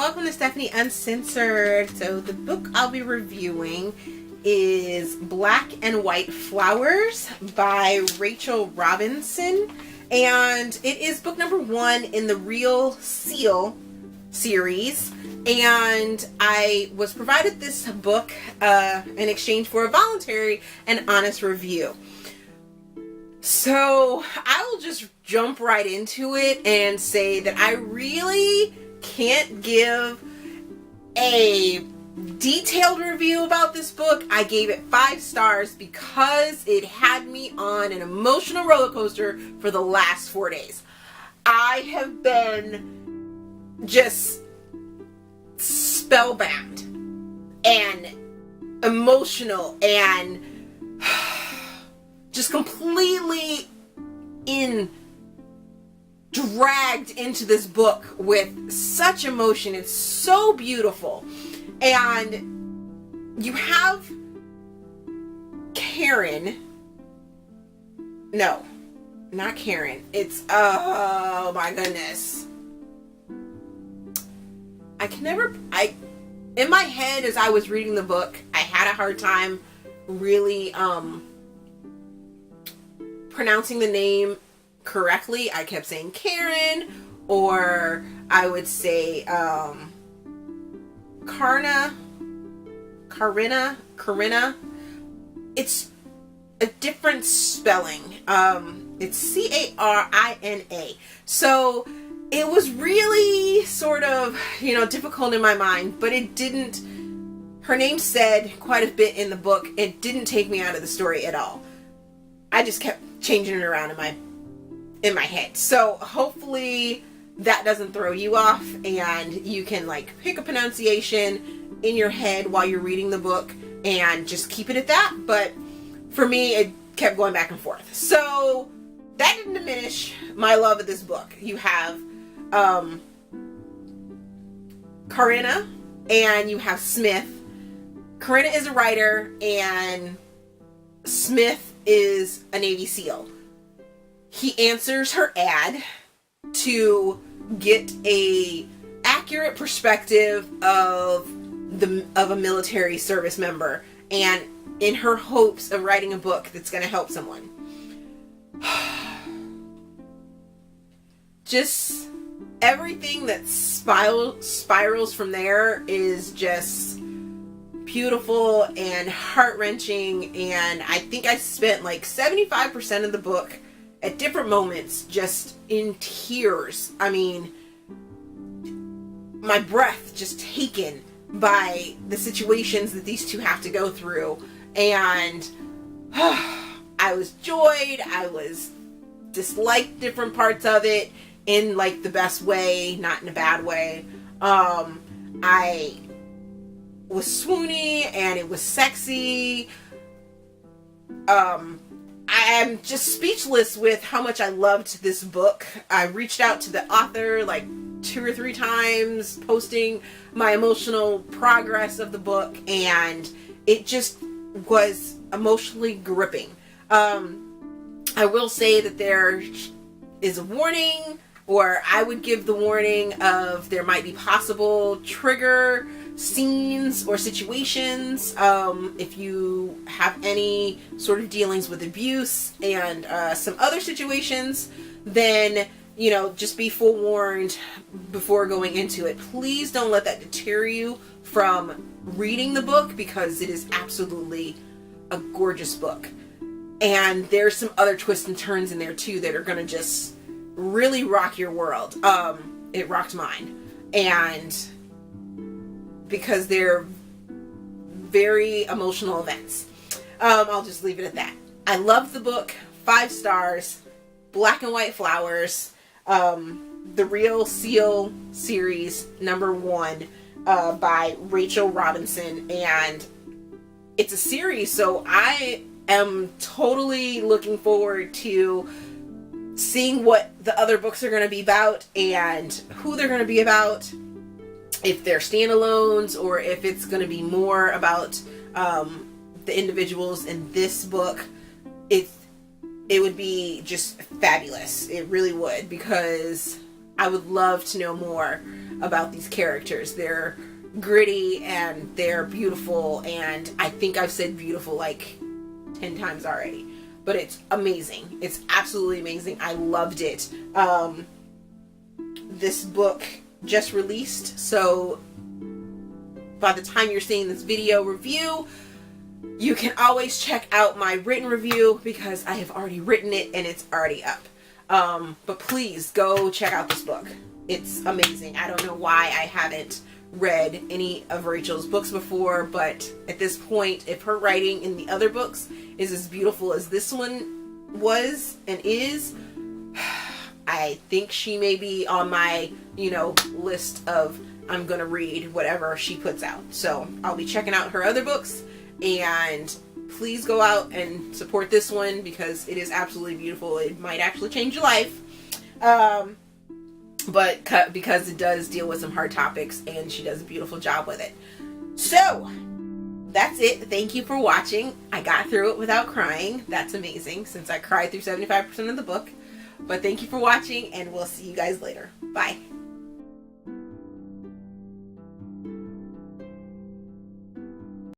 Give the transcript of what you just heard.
welcome to Stephanie Uncensored. So the book I'll be reviewing is Black and White Flowers by Rachel Robinson, and it is book number 1 in the Real Seal series, and I was provided this book in exchange for a voluntary and honest review. So I will just jump right into it and say that I really can't give a detailed review about this book. I gave it 5 stars because it had me on an emotional roller coaster for the last 4 days. I have been just spellbound and emotional and just completely dragged into this book with such emotion. It's so beautiful. And you have Karen. No, not Karen. It's, oh my goodness. In my head as I was reading the book, I had a hard time really, pronouncing the name correctly. I kept saying Karen, or I would say Carina. It's a different spelling. It's Carina. So it was really sort of, difficult in my mind, but it didn't. Her name said quite a bit in the book. It didn't take me out of the story at all. I just kept changing it around in my head. So hopefully that doesn't throw you off and you can pick a pronunciation in your head while you're reading the book and just keep it at that. But for me, it kept going back and forth. So that didn't diminish my love of this book. You have Carina and you have Smith. Carina is a writer and Smith is a Navy SEAL. He answers her ad to get a accurate perspective of a military service member, and in her hopes of writing a book that's going to help someone. Just everything that spirals from there is just beautiful and heart-wrenching, and I think I spent 75% of the book at different moments just in tears. I mean, my breath just taken by the situations that these two have to go through, and I was joyed, I was disliked different parts of it in the best way, not in a bad way. I was swoony and it was sexy. I'm just speechless with how much I loved this book. I reached out to the author 2 or 3 times, posting my emotional progress of the book, and it just was emotionally gripping. I will say that there is a warning, or I would give the warning of there might be possible trigger scenes or situations if you have any sort of dealings with abuse and some other situations, then just be forewarned before going into it. Please don't let that deter you from reading the book, because it is absolutely a gorgeous book, and there's some other twists and turns in there too that are going to just really rock your world. It rocked mine, and because they're very emotional events. I'll just leave it at that. I loved the book. 5 stars. Black and White Flowers. The Real Seal series, number 1, by Rachel Robinson. And it's a series, so I am totally looking forward to seeing what the other books are going to be about and who they're going to be about. If they're standalones or if it's going to be more about the individuals in this book. It would be just fabulous. It really would, because I would love to know more about these characters. They're gritty and they're beautiful, and I think I've said beautiful like 10 times already, but it's amazing. It's absolutely amazing. I loved it. This book just released, so by the time you're seeing this video review, you can always check out my written review because I have already written it and it's already up. But please go check out this book. It's amazing. I don't know why I haven't read any of Rachel's books before, but at this point, if her writing in the other books is as beautiful as this one was and is, I think she may be on my, list of I'm gonna read whatever she puts out. So I'll be checking out her other books, and please go out and support this one because it is absolutely beautiful. It might actually change your life. But because it does deal with some hard topics, and she does a beautiful job with it. So that's it. Thank you for watching. I got through it without crying. That's amazing, since I cried through 75% of the book. But thank you for watching, and we'll see you guys later. Bye.